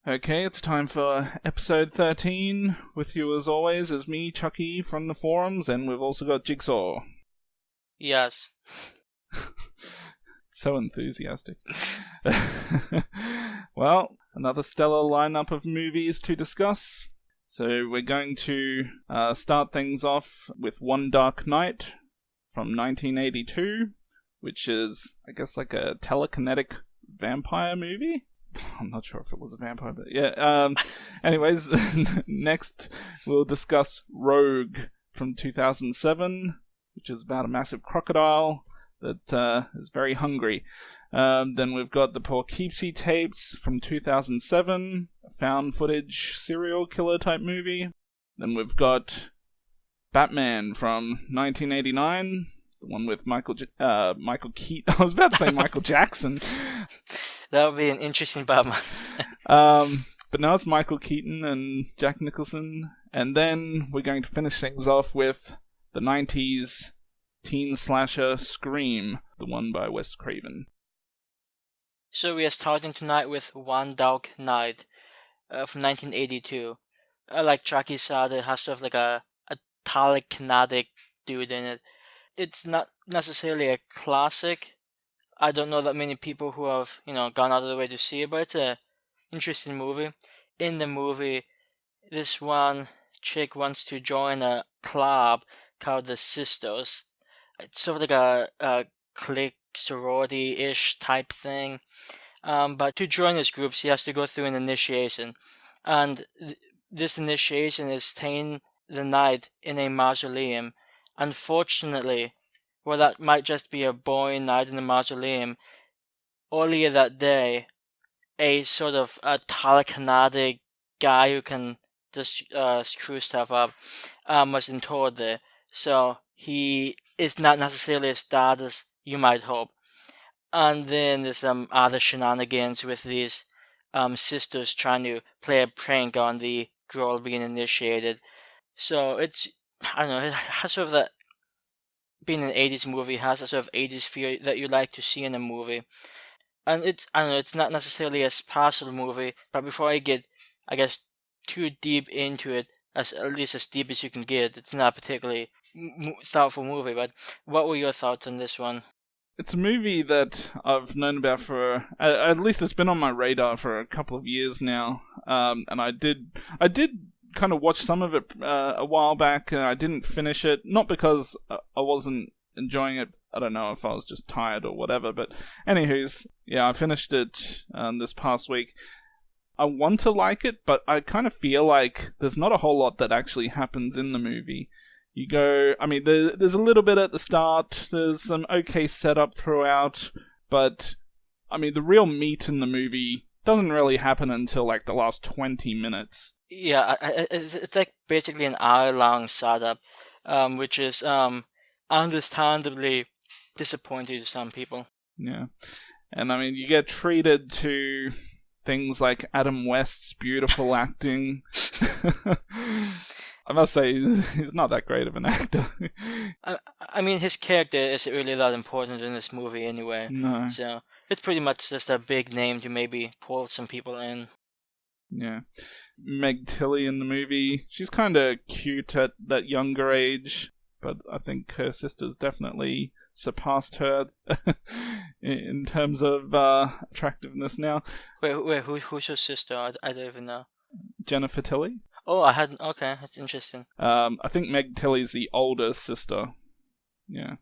Okay, it's time for episode 13. With you as always is me, Chucky, from the forums, and we've also got Jigsaw. Yes. So enthusiastic. Well, another stellar lineup of movies to discuss. So we're going to start things off with One Dark Night from 1982, which is, I guess, like a telekinetic vampire movie. I'm not sure if it was a vampire, but yeah. Anyways, next we'll discuss Rogue from 2007, which is about a massive crocodile that is very hungry. Then we've got the Poughkeepsie Tapes from 2007, a found footage serial killer type movie. Then we've got Batman from 1989, the one with Michael Keaton. I was about to say Michael Jackson. That would be an interesting Batman. But now it's Michael Keaton and Jack Nicholson. And then we're going to finish things off with the 90s teen slasher Scream, the one by Wes Craven. So we are starting tonight with One Dark Night from 1982. Like Chucky said, it has sort of like a telekinetic dude in it. It's not necessarily a classic. I don't know that many people who have, gone out of the way to see it, but it's an interesting movie. In the movie, this one chick wants to join a club called the Sisters. It's sort of like a clique sorority-ish type thing. But to join this group, she has to go through an initiation. And this initiation is staying the night in a mausoleum. Unfortunately, well, that might just be a boring night in the mausoleum. Earlier that day, a sort of a telekinetic guy who can just screw stuff up was interred there. So he is not necessarily as bad as you might hope. And then there's some other shenanigans with these sisters trying to play a prank on the girl being initiated. So it's, I don't know, it has sort of that, being an 80s movie has a sort of 80s feel that you like to see in a movie. And it's, I don't know, it's not necessarily a special movie, but before I get, I guess, too deep into it, at least as deep as you can get, it's not a particularly thoughtful movie, but what were your thoughts on this one? It's a movie that I've known about for, at least it's been on my radar for a couple of years now, and I did kind of watch some of it a while back, and I didn't finish it, not because I wasn't enjoying it. I don't know if I was just tired or whatever, but anywho's, yeah, I finished it this past week. I want to like it, but I kind of feel like there's not a whole lot that actually happens in the movie. You go, I mean, there's a little bit at the start, there's some okay setup throughout, but, I mean, the real meat in the movie doesn't really happen until, like, the last 20 minutes. Yeah, it's like basically an hour-long setup, which is understandably disappointing to some people. Yeah, and I mean, you get treated to things like Adam West's beautiful acting. I must say, he's not that great of an actor. I mean, his character isn't really that important in this movie anyway. No. So it's pretty much just a big name to maybe pull some people in. Yeah. Meg Tilly in the movie, she's kind of cute at that younger age, but I think her sister's definitely surpassed her in terms of attractiveness now. Wait, who's your sister? I don't even know. Jennifer Tilly. Oh, I hadn't. Okay, that's interesting. I think Meg Tilly's the older sister. Yeah,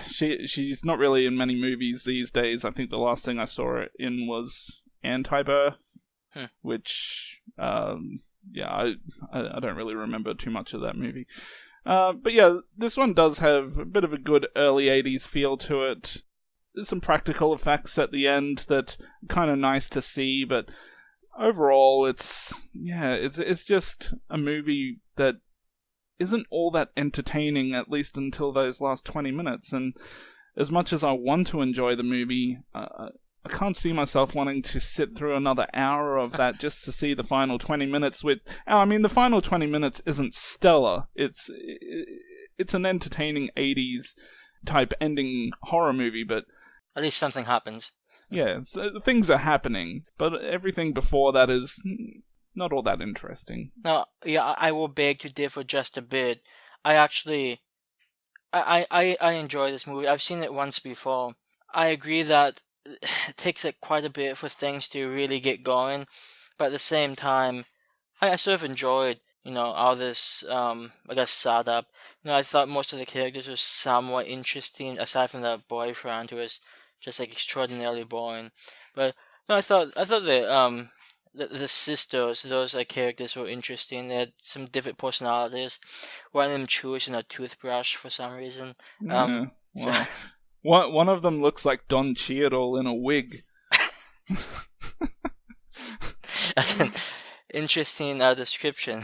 she's not really in many movies these days. I think the last thing I saw her in was Anti-Birth, which I don't really remember too much of that movie. But yeah, this one does have a bit of a good early 80s feel to it. There's some practical effects at the end that are kind of nice to see, but overall it's just a movie that isn't all that entertaining, at least until those last 20 minutes. And as much as I want to enjoy the movie, I can't see myself wanting to sit through another hour of that just to see the final 20 minutes. The final 20 minutes isn't stellar. It's an entertaining 80s type ending horror movie, but at least something happens. Yeah, so things are happening, but everything before that is not all that interesting. Now, yeah, I will beg to differ just a bit. I actually, I enjoy this movie. I've seen it once before. I agree that it takes quite a bit for things to really get going, but at the same time, I sort of enjoyed, all this, I guess, setup. I thought most of the characters were somewhat interesting, aside from the boyfriend who was just extraordinarily boring. But no, I thought the sisters, those characters were interesting. They had some different personalities. One of them choosing a toothbrush for some reason. Yeah, well, one of them looks like Don Cheadle in a wig. That's an interesting description.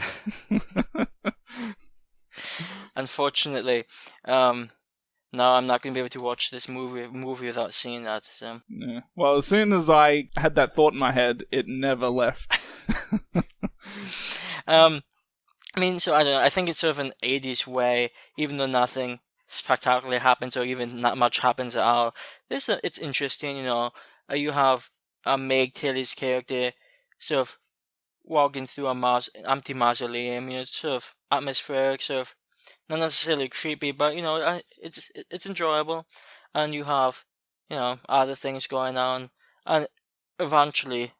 Unfortunately, no, I'm not going to be able to watch this movie without seeing that. So. Yeah. Well, as soon as I had that thought in my head, it never left. I mean, so I don't know. I think it's sort of an 80s way, even though nothing spectacular happens or even not much happens at all. It's interesting, you have Meg Tilly's character sort of walking through a empty mausoleum. It's sort of atmospheric, sort of not necessarily creepy, but it's enjoyable. And you have other things going on, and eventually,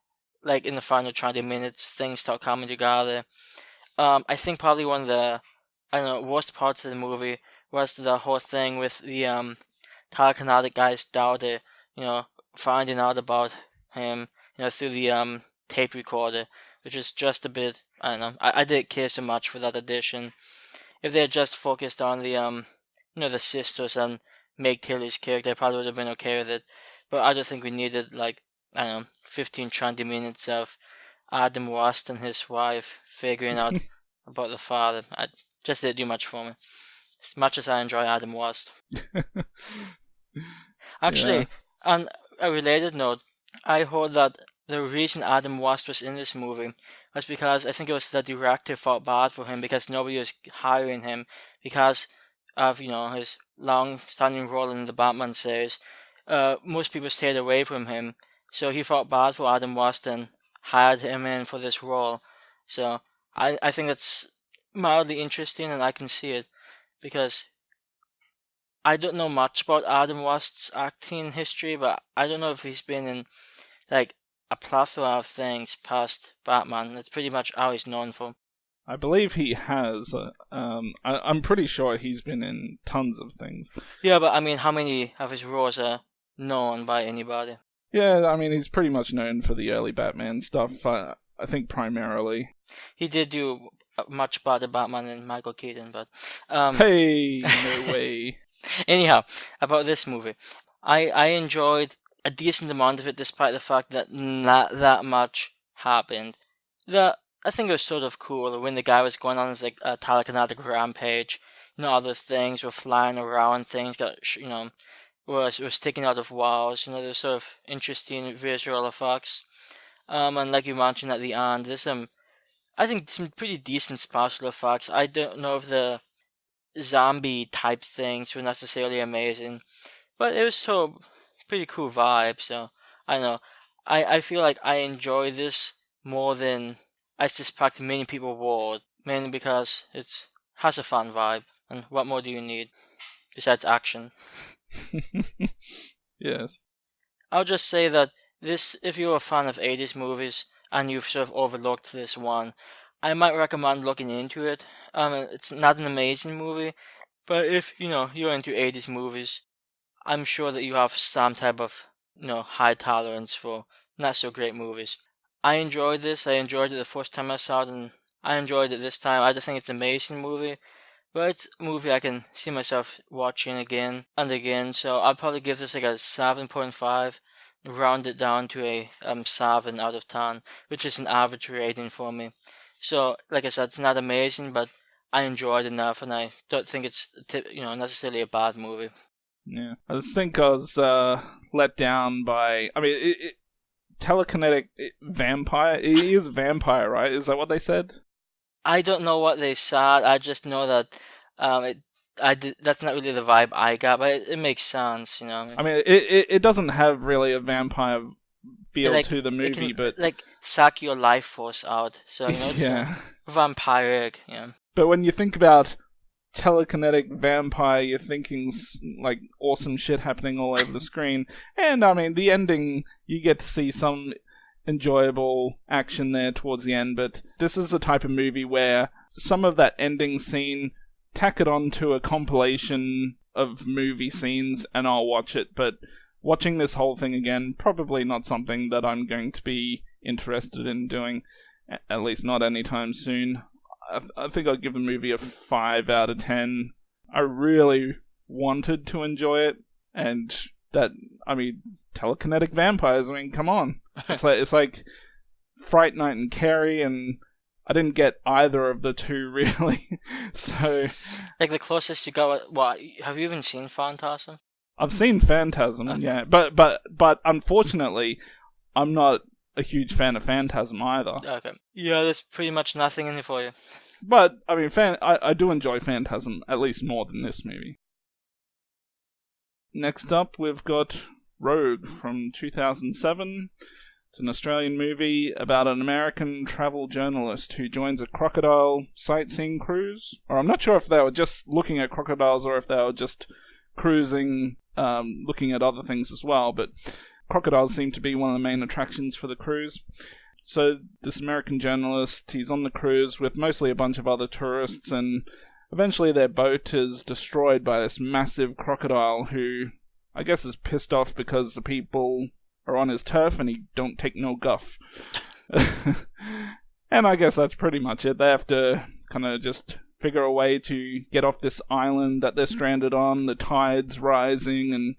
like in the final 20 minutes, things start coming together. I think probably one of the worst parts of the movie was the whole thing with the telekinetic guy's daughter, finding out about him, through the tape recorder, which is just a bit, I don't know, I didn't care so much for that addition. If they had just focused on the the sisters and Meg Tilly's character, I probably would have been okay with it. But I don't think we needed 15, 20 minutes of Adam West and his wife figuring out about the father. I just didn't do much for me. As much as I enjoy Adam West. Actually, Yeah. on a related note, I heard that the reason Adam West was in this movie was because I think it was the director felt bad for him because nobody was hiring him because of his long-standing role in the Batman series. Most people stayed away from him, so he felt bad for Adam West and hired him in for this role. So I think that's mildly interesting, and I can see it because I don't know much about Adam West's acting history, but I don't know if he's been in a plethora of things past Batman. That's pretty much all he's known for. I believe he has. I'm pretty sure he's been in tons of things. Yeah, but I mean, how many of his roles are known by anybody? Yeah, I mean, he's pretty much known for the early Batman stuff, I think primarily. He did do much better Batman than Michael Keaton, but... Hey, no way. Anyhow, about this movie. I enjoyed a decent amount of it despite the fact that not that much happened. I think it was sort of cool when the guy was going on his a telekinetic rampage. Other things were flying around, things got were sticking out of walls. There's sort of interesting visual effects. And like you mentioned at the end, there's I think some pretty decent special effects. I don't know if the zombie type things were necessarily amazing, but it was so pretty cool vibe. So I don't know. I feel like I enjoy this more than I suspect many people would, mainly because it has a fun vibe. And what more do you need besides action? Yes. I'll just say that this, if you're a fan of 80s movies and you've sort of overlooked this one, I might recommend looking into it. It's not an amazing movie, but if you're into 80s movies, I'm sure that you have some type of high tolerance for not so great movies. I enjoyed this. I enjoyed it the first time I saw it, and I enjoyed it this time. I don't think it's an amazing movie, but it's a movie I can see myself watching again and again. So I'll probably give this a 7.5, round it down to a 7 out of 10, which is an average rating for me. So, like I said, it's not amazing, but I enjoyed it enough, and I don't think it's necessarily a bad movie. Yeah, I just think I was let down by. I mean, telekinetic vampire. He is a vampire, right? Is that what they said? I don't know what they said. I just know that That's not really the vibe I got, but it makes sense, you know. I mean, it doesn't have really a vampire feel to the movie, it can, but like suck your life force out. So you know, it's vampiric. Yeah. But when you think about telekinetic vampire, you're thinking like awesome shit happening all over the screen. And I mean, the ending, you get to see some enjoyable action there towards the end, but this is the type of movie where some of that ending scene, tack it onto a compilation of movie scenes and I'll watch it, but watching this whole thing again, probably not something that I'm going to be interested in doing, at least not anytime soon. I think I'll give the movie a 5 out of 10. I really wanted to enjoy it, and that, I mean, telekinetic vampires, I mean, come on. It's like Fright Night and Carrie, and I didn't get either of the two, really. So, like, the closest you got, what, have you even seen Phantasm? I've seen Phantasm, okay. Yeah, but unfortunately, I'm not a huge fan of Phantasm either. Okay. Yeah, there's pretty much nothing in it for you. But, I mean, I do enjoy Phantasm, at least more than this movie. Next up, we've got Rogue from 2007. It's an Australian movie about an American travel journalist who joins a crocodile sightseeing cruise. Or I'm not sure if they were just looking at crocodiles or if they were just cruising, looking at other things as well, but crocodiles seem to be one of the main attractions for the cruise. So this American journalist, he's on the cruise with mostly a bunch of other tourists, and eventually their boat is destroyed by this massive crocodile who, I guess, is pissed off because the people are on his turf and he don't take no guff. And I guess that's pretty much it. They have to kind of just figure a way to get off this island that they're stranded on, the tide's rising, and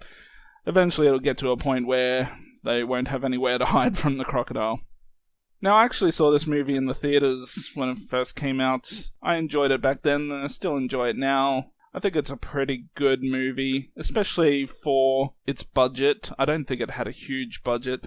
eventually it'll get to a point where they won't have anywhere to hide from the crocodile. Now, I actually saw this movie in the theaters when it first came out. I enjoyed it back then, and I still enjoy it now. I think it's a pretty good movie, especially for its budget. I don't think it had a huge budget.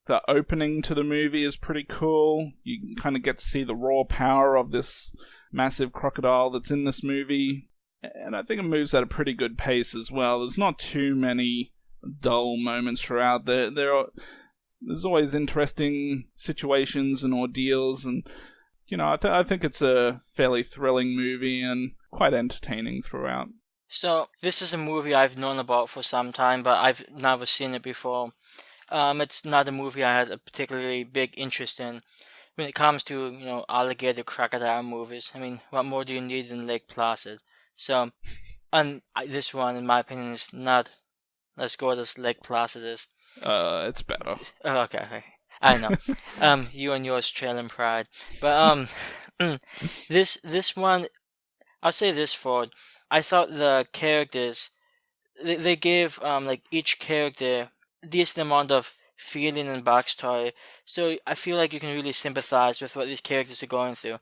The opening to the movie is pretty cool. You kind of get to see the raw power of this massive crocodile that's in this movie. And I think it moves at a pretty good pace as well. There's not too many dull moments throughout. There's always interesting situations and ordeals, and you know, I think it's a fairly thrilling movie and quite entertaining throughout. So this is a movie I've known about for some time, but I've never seen it before. It's not a movie I had a particularly big interest in. When it comes to, you know, alligator crocodile movies, I mean, what more do you need than Lake Placid? So, and this one, in my opinion, is not as good as Lake Placid is. It's better. Oh, okay. I know. You and your Australian pride. But, this one, I'll say this, Ford. I thought the characters, they gave, like, each character a decent amount of feeling and backstory. So I feel like you can really sympathize with what these characters are going through.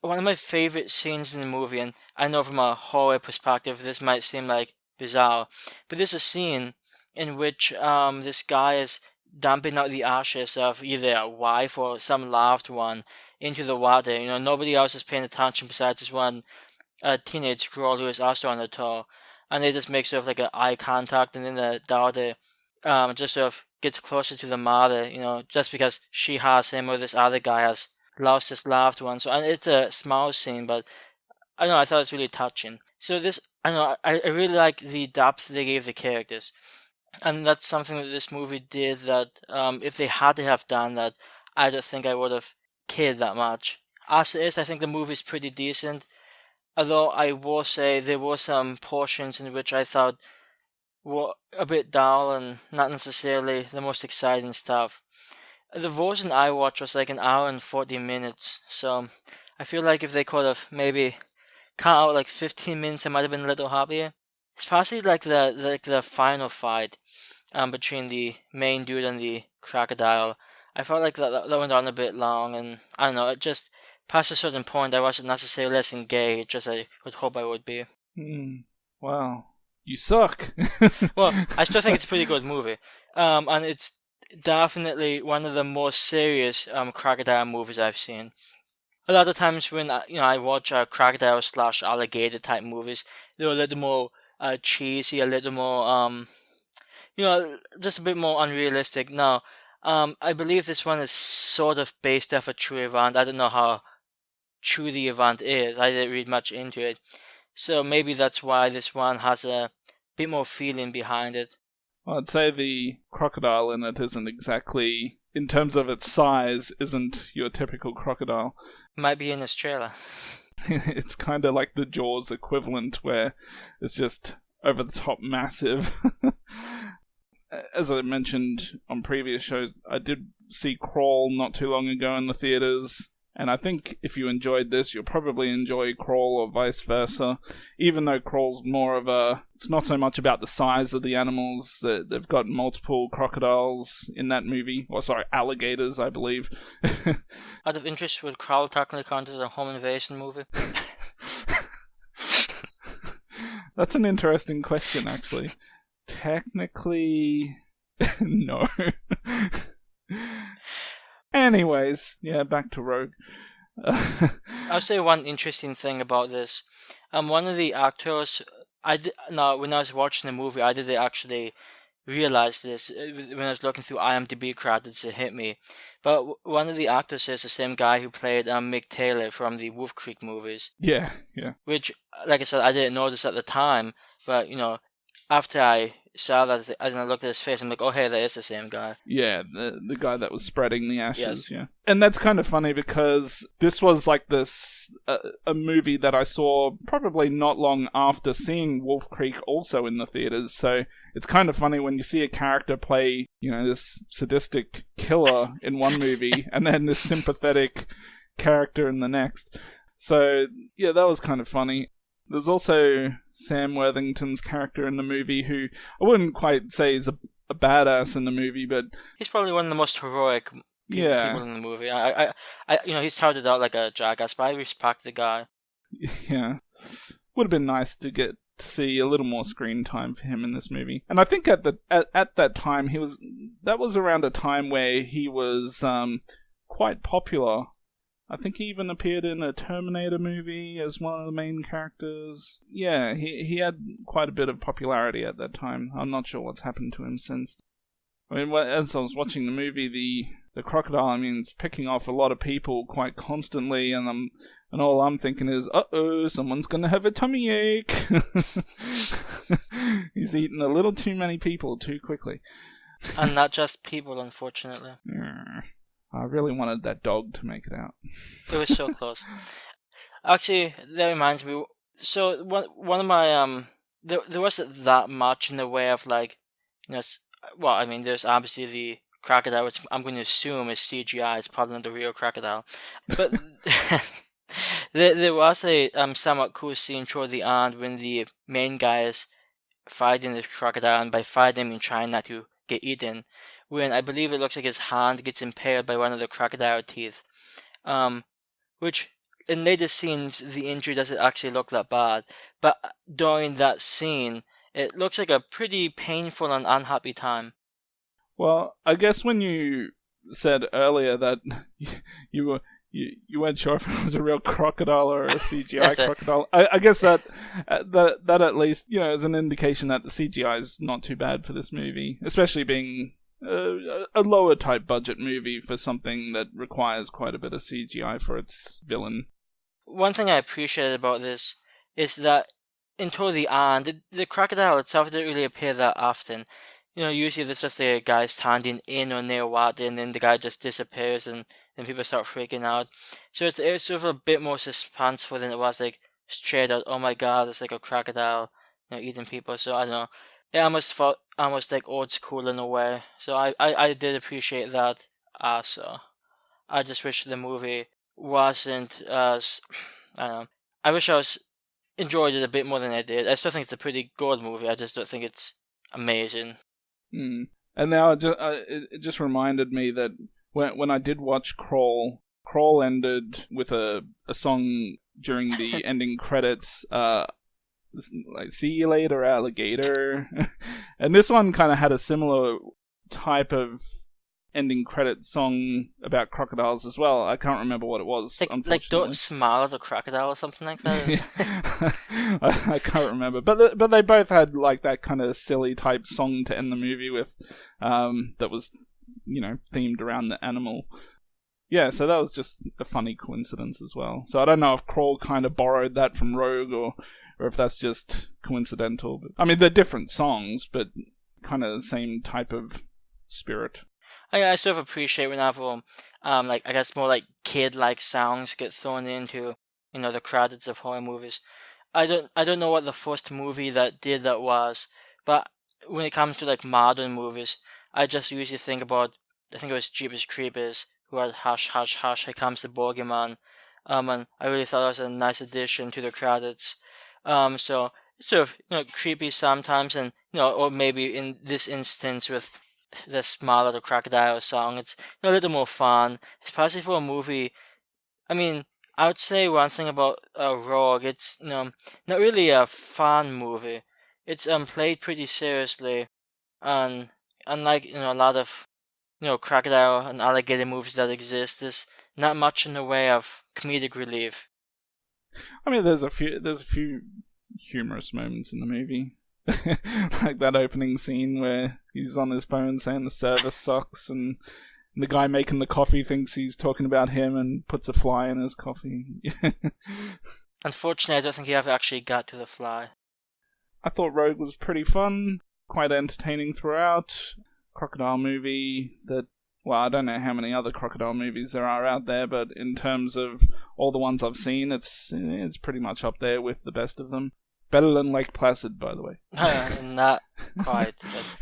One of my favorite scenes in the movie, and I know from a horror perspective this might seem like bizarre, but there's a scene in which this guy is dumping out the ashes of either a wife or some loved one into the water. You know, nobody else is paying attention besides this one teenage girl who is also on the tow. And they just make sort of like an eye contact, and then the daughter just sort of gets closer to the mother, you know, just because she has him or this other guy has lost his loved one. So, and it's a small scene, but I don't know, I thought it was really touching. So this, I don't know, I really like the depth they gave the characters. And that's something that this movie did that, if they had to have done that, I don't think I would have cared that much. As it is, I think the movie's pretty decent. Although I will say there were some portions in which I thought were a bit dull and not necessarily the most exciting stuff. The version I watched was like an hour and 40 minutes, so I feel like if they could have maybe cut out like 15 minutes, I might have been a little happier. Especially like the final fight between the main dude and the crocodile. I felt like that went on a bit long, and I don't know, it just past a certain point I wasn't necessarily as engaged as I would hope I would be. Wow. You suck. Well, I still think it's a pretty good movie. And it's definitely one of the more serious crocodile movies I've seen. a lot of times when I watch crocodile / alligator type movies, they're a little more cheesy, a little more just a bit more unrealistic. Now, I believe this one is sort of based off a true event. I don't know how true the event is. I didn't read much into it, so maybe that's why this one has a bit more feeling behind it. Well, I'd say the crocodile in it isn't exactly, in terms of its size, isn't your typical crocodile. Might be in this trailer. It's kind of like the Jaws equivalent, where it's just over the top massive. As I mentioned on previous shows, I did see Crawl not too long ago in the theaters, and I think if you enjoyed this, you'll probably enjoy Crawl or vice versa, even though Crawl's more of it's not so much about the size of the animals. They've got multiple crocodiles in that movie, alligators, I believe. Out of interest, would Crawl technically count as a home invasion movie? That's an interesting question, actually. Technically, no. Anyways, yeah, back to Rogue. I'll say one interesting thing about this. One of the actors, when I was watching the movie, I didn't actually realize this. When I was looking through IMDb credits, it hit me. But one of the actors is the same guy who played Mick Taylor from the Wolf Creek movies. Yeah. Which, like I said, I didn't notice at the time, but, after I saw that, and I looked at his face, I'm like, oh, hey, that is the same guy. Yeah, the guy that was spreading the ashes, yes. Yeah. And that's kind of funny because this was like a movie that I saw probably not long after seeing Wolf Creek also in the theaters, so it's kind of funny when you see a character play, this sadistic killer in one movie, and then this sympathetic character in the next. So, yeah, that was kind of funny. There's also Sam Worthington's character in the movie, who I wouldn't quite say is a badass in the movie, but he's probably one of the most heroic people in the movie. I he started out like a jackass, but I respect the guy. Yeah, would have been nice to get to see a little more screen time for him in this movie. And I think at that time that was around a time where he was quite popular. I think he even appeared in a Terminator movie as one of the main characters. Yeah, he had quite a bit of popularity at that time. I'm not sure what's happened to him since. I mean, as I was watching the movie, the crocodile, it's picking off a lot of people quite constantly, and all I'm thinking is, uh-oh, someone's gonna have a tummy ache. He's eaten a little too many people too quickly. And not just people, unfortunately. I really wanted that dog to make it out. It was so close. Actually, that reminds me. So one of my there wasn't that much in the way of there's obviously the crocodile, which I'm going to assume is CGI. It's probably not the real crocodile, but there was a somewhat cool scene toward the end when the main guy is fighting the crocodile, and by fighting I mean trying not to get eaten, when I believe it looks like his hand gets impaled by one of the crocodile teeth, which in later scenes the injury doesn't actually look that bad, but during that scene it looks like a pretty painful and unhappy time. Well, I guess when you said earlier that you weren't sure if it was a real crocodile or a CGI crocodile, I guess that at least is an indication that the CGI is not too bad for this movie, especially being a lower type budget movie for something that requires quite a bit of CGI for its villain. One thing I appreciated about this is that until the end, the crocodile itself didn't really appear that often. Usually there's just a guy standing in or near water, and then the guy just disappears, and then people start freaking out. So it's sort of a bit more suspenseful than it was straight out, oh my god, it's like a crocodile, eating people. So I don't know. It almost felt old school in a way. So I did appreciate that also. I just wish the movie wasn't as, I don't know. I wish I enjoyed it a bit more than I did. I still think it's a pretty good movie. I just don't think it's amazing. And now it just reminded me that when I did watch Crawl ended with a song during the ending credits, see you later, alligator. And this one kind of had a similar type of ending credit song about crocodiles as well. I can't remember what it was, like Don't Smile at the Crocodile or something like that. I can't remember, but they both had like that kind of silly type song to end the movie with, that was, themed around the animal. Yeah, so that was just a funny coincidence as well. So I don't know if Crawl kind of borrowed that from Rogue or if that's just coincidental. But, I mean, they're different songs, but kind of the same type of spirit. I sort of appreciate whenever, I guess more like kid-like sounds get thrown into, the credits of horror movies. I don't know what the first movie that did that was, but when it comes to like modern movies, I just usually think about, I think it was Jeepers Creepers, who had Hush, Hush, Hush, Here Comes the Boogeyman. And I really thought it was a nice addition to the credits. So it's sort of, creepy sometimes, and, or maybe in this instance with the Smile of the Crocodile song, it's a little more fun, especially for a movie. I mean, I would say one thing about Rogue, it's, not really a fun movie. It's played pretty seriously, and unlike, a lot of crocodile and alligator movies that exist, there's not much in the way of comedic relief. I mean, there's a few humorous moments in the movie. Like that opening scene where he's on his phone saying the service sucks, and the guy making the coffee thinks he's talking about him and puts a fly in his coffee. Unfortunately, I don't think he ever actually got to the fly. I thought Rogue was pretty fun, quite entertaining throughout. Crocodile movie that, well, I don't know how many other crocodile movies there are out there, but in terms of all the ones I've seen, it's pretty much up there with the best of them. Better than Lake Placid, by the way. Not quite, but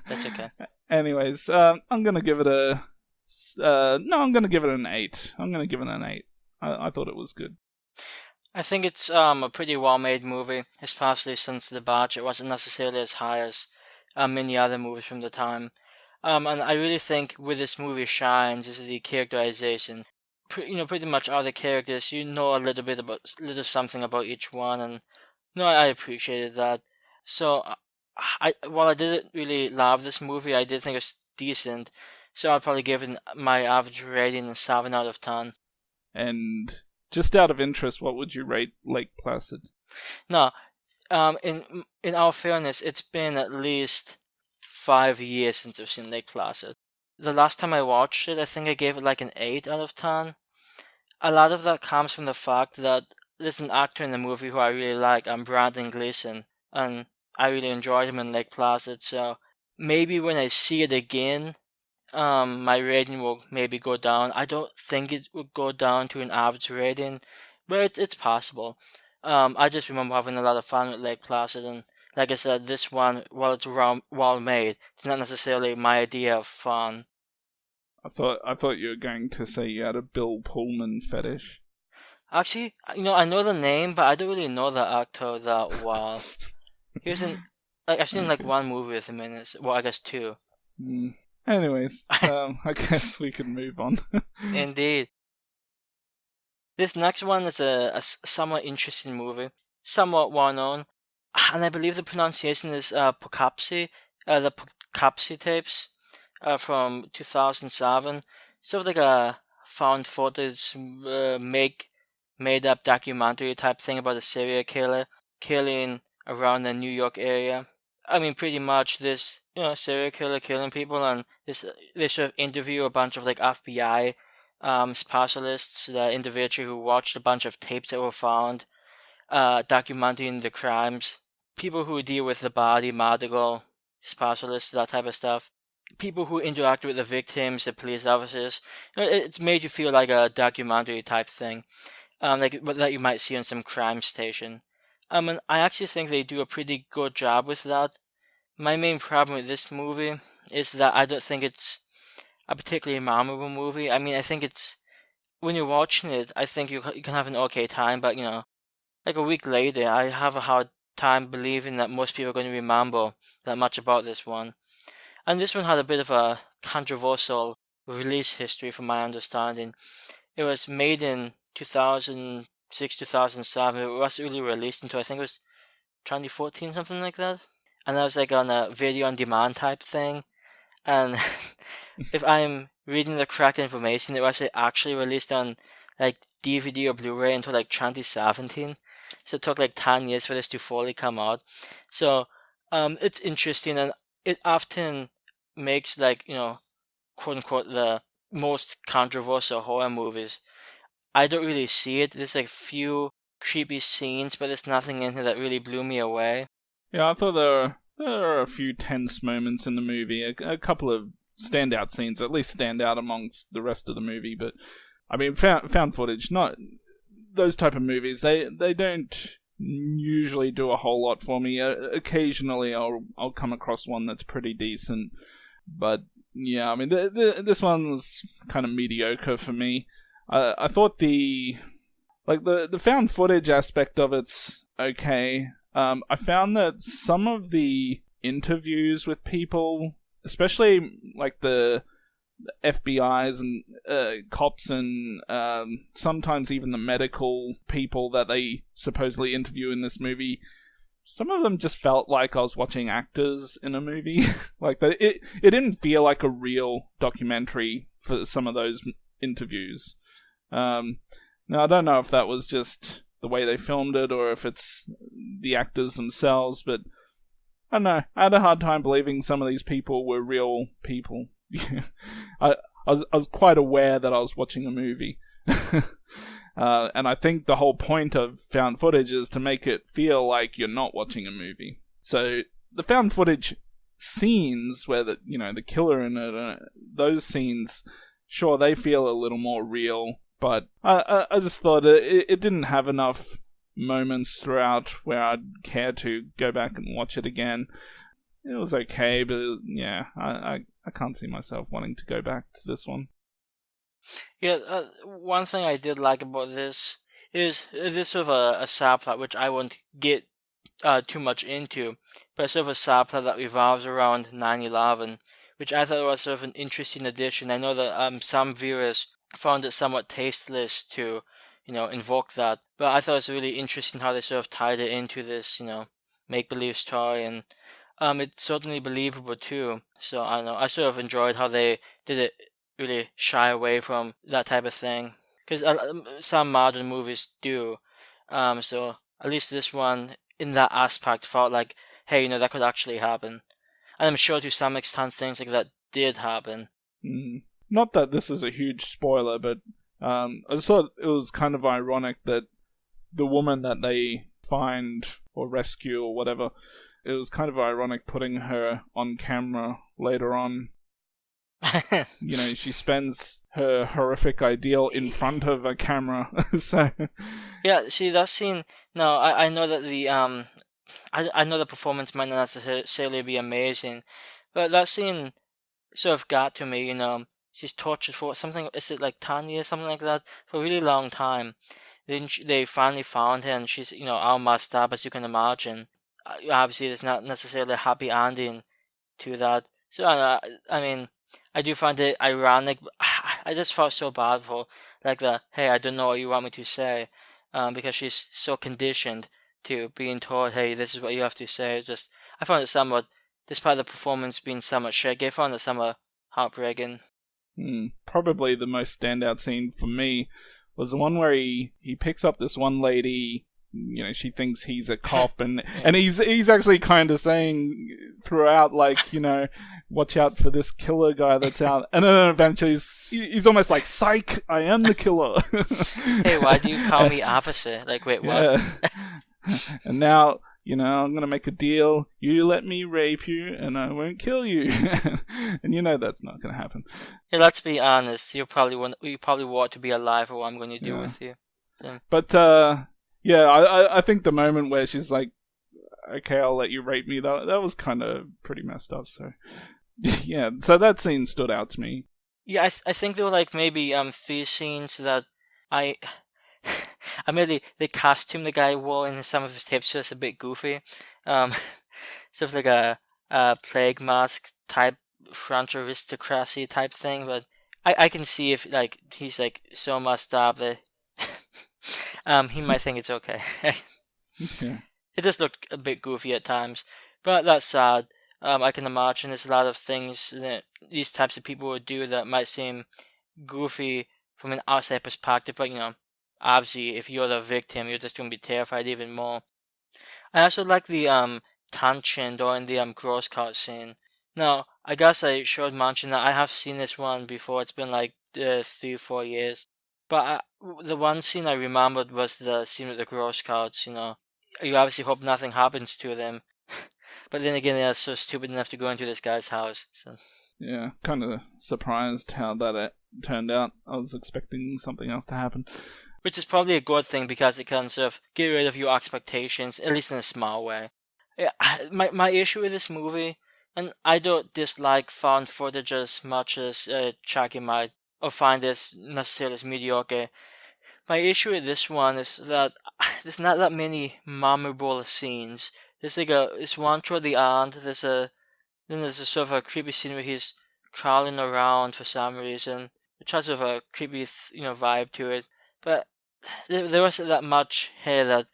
that's okay. Anyways, I'm gonna give it I'm gonna give it an 8. I'm gonna give it an 8. I thought it was good. I think it's a pretty well-made movie, especially since the budget wasn't necessarily as high as many other movies from the time. And I really think where this movie shines is the characterization. Pretty much all the characters, a little something about each one, and I appreciated that. So, while I didn't really love this movie, I did think it was decent. So I'd probably give it my average rating a 7 out of 10. And just out of interest, what would you rate Lake Placid? No, in all fairness, it's been at least 5 years since I've seen Lake Placid. The last time I watched it, I think I gave it like an 8 out of 10. A lot of that comes from the fact that there's an actor in the movie who I really like, Brandon Gleeson, and I really enjoyed him in Lake Placid, so maybe when I see it again, my rating will maybe go down. I don't think it would go down to an average rating, but it's possible. I just remember having a lot of fun with Lake Placid, and like I said, this one, while it's well made, it's not necessarily my idea of fun. I thought you were going to say you had a Bill Pullman fetish. Actually, I know the name, but I don't really know the actor that well. He was in, I've seen like one movie with him in it. Well, I guess 2. Anyways, I guess we can move on. Indeed. This next one is a somewhat interesting movie, somewhat well known, and I believe the pronunciation is Poughkeepsie, the Poughkeepsie Tapes, from 2007. Sort of like a found footage, made up documentary type thing about a serial killer killing around the New York area. I mean, pretty much this, serial killer killing people, and they sort of interview a bunch of like FBI specialists, the individual who watched a bunch of tapes that were found, documenting the crimes. People who deal with the body, medical specialists, that type of stuff. People who interact with the victims, the police officers. It's made you feel like a documentary type thing, like that you might see on some crime station. And I actually think they do a pretty good job with that. My main problem with this movie is that I don't think it's a particularly memorable movie. I mean, I think it's, when you're watching it, I think you can have an okay time, but like a week later, I have a hard time believing that most people are going to remember that much about this one. And this one had a bit of a controversial release history from my understanding. It was made in 2006, 2007. It wasn't really released until I think it was 2014, something like that. And that was like on a video on demand type thing. and if I'm reading the correct information, it was actually released on like DVD or Blu-ray until like 2017. So it took like 10 years for this to fully come out. So it's interesting, and it often makes like, quote unquote, the most controversial horror movies. I don't really see it. There's like few creepy scenes, but there's nothing in here that really blew me away. Yeah, I thought there are a few tense moments in the movie, a couple of standout scenes, at least stand out amongst the rest of the movie. But I mean, found footage, not those type of movies. They don't usually do a whole lot for me. Occasionally, I'll come across one that's pretty decent, but yeah, I mean, this one was kind of mediocre for me. I thought the found footage aspect of it's okay. I found that some of the interviews with people, especially like the FBI's and cops and sometimes even the medical people that they supposedly interview in this movie, some of them just felt like I was watching actors in a movie. Like it didn't feel like a real documentary for some of those interviews. Now I don't know if that was just the way they filmed it or if it's the actors themselves, but I don't know. I had a hard time believing some of these people were real people. I was quite aware that I was watching a movie. And I think the whole point of found footage is to make it feel like you're not watching a movie. So the found footage scenes where the killer in it, those scenes, sure, they feel a little more real, but I just thought it didn't have enough moments throughout where I'd care to go back and watch it again. It was okay, but yeah, I can't see myself wanting to go back to this one. Yeah, one thing I did like about this is this sort of a subplot, which I won't get too much into, but sort of a subplot that revolves around 9/11, which I thought was sort of an interesting addition. I know that some viewers found it somewhat tasteless to, invoke that, but I thought it was really interesting how they sort of tied it into this, make-believe story, and it's certainly believable too. So I don't know, I sort of enjoyed how they did it, really shy away from that type of thing, because some modern movies do. So at least this one, in that aspect, felt like, hey, that could actually happen. And I'm sure to some extent things like that did happen. Not that this is a huge spoiler, but I just thought it was kind of ironic that the woman that they find or rescue or whatever, it was kind of ironic putting her on camera later on. She spends her horrific ideal in front of a camera. So yeah, see that scene. No, I know that the I know the performance might not necessarily be amazing, but that scene sort of got to me. She's tortured for something. Is it like 10 years, something like that, for a really long time. Then they finally found her, and she's all messed up, as you can imagine. Obviously, there's not necessarily a happy ending to that. So I mean, I do find it ironic. But I just felt so bad for hey, I don't know what you want me to say, because she's so conditioned to being told, hey, this is what you have to say. I found it somewhat, despite the performance being somewhat shaky, I found it somewhat heartbreaking. Probably the most standout scene for me was the one where he picks up this one lady. She thinks he's a cop, and he's actually kind of saying throughout, watch out for this killer guy that's out. And then eventually he's almost like, psych, I am the killer. Hey, why do you call me officer? Wait, what? And now, I'm going to make a deal. You let me rape you, and I won't kill you. And that's not going to happen. Yeah, let's be honest. You probably want to be alive for what I'm going to do with you. So. But, yeah, I think the moment where she's like, okay, I'll let you rape me, that was kind of pretty messed up, so... Yeah, so that scene stood out to me. Yeah, I think there were maybe 3 scenes that I mean, the costume the guy wore in some of his tapes was a bit goofy. Sort of like a plague mask type, French aristocracy type thing, but I can see if he's so messed up that he might think it's okay. Yeah. It just looked a bit goofy at times, but that's sad. I can imagine there's a lot of things that these types of people would do that might seem goofy from an outside perspective, but obviously if you're the victim, you're just going to be terrified even more. I also like the tension during the gross cut scene. Now, I guess I should mention that I have seen this one before. It's been like 3-4 years. But the one scene I remembered was the scene with the gross cuts, You obviously hope nothing happens to them. But then again, they're so stupid enough to go into this guy's house. So. Yeah, kind of surprised how that turned out. I was expecting something else to happen. Which is probably a good thing because it can sort of get rid of your expectations, at least in a small way. Yeah, my issue with this movie, and I don't dislike found footage as much as Chucky might, or find this necessarily as mediocre. My issue with this one is that there's not that many memorable scenes. There's one toward the end. There's a sort of a creepy scene where he's crawling around for some reason, which has sort of a creepy vibe to it. But there wasn't that much here that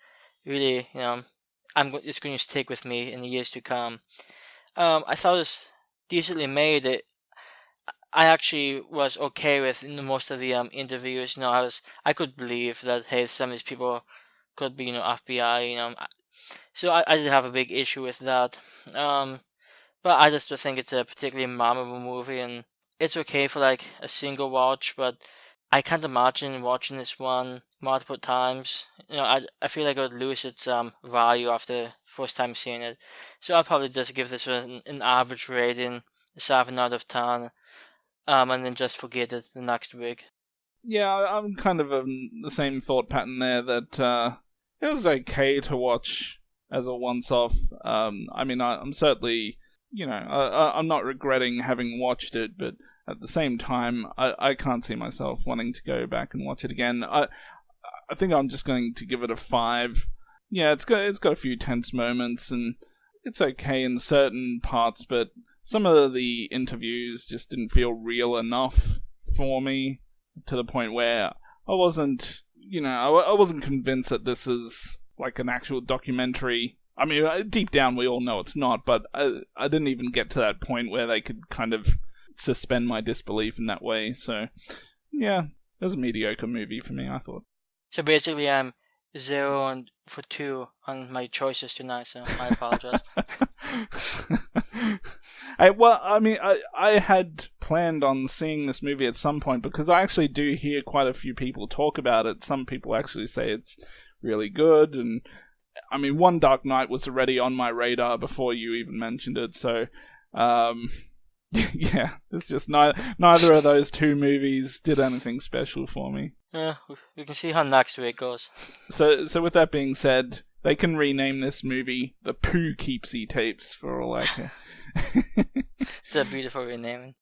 really it's going to stick with me in the years to come. I thought it was decently made. I actually was okay with most of the interviews. I could believe that some of these people could be FBI. So I did have a big issue with that. But I just don't think it's a particularly memorable movie, and it's okay for like a single watch. But I can't imagine watching this one multiple times. I feel like it would lose its value after first time seeing it. So I'll probably just give this one an average rating, 7 out of 10. And then just forget it the next week. Yeah, I'm kind of the same thought pattern there, that it was okay to watch as a once-off. I'm certainly, I'm not regretting having watched it, but at the same time, I can't see myself wanting to go back and watch it again. I think I'm just going to give it a 5. Yeah, it's got a few tense moments, and it's okay in certain parts, but some of the interviews just didn't feel real enough for me, to the point where I wasn't convinced that this is like an actual documentary. I mean, deep down we all know it's not, but I didn't even get to that point where they could kind of suspend my disbelief in that way. So, yeah, it was a mediocre movie for me, I thought. So basically, I'm 0 for 2 on my choices tonight, so I apologize. I had planned on seeing this movie at some point, because I actually do hear quite a few people talk about it. Some people actually say it's really good, and I mean, One Dark Night was already on my radar before you even mentioned it, so yeah, it's just neither of those two movies did anything special for me. Yeah, we can see how next week goes. So with that being said, they can rename this movie the Poughkeepsie Tapes for all I care. It's a beautiful renaming.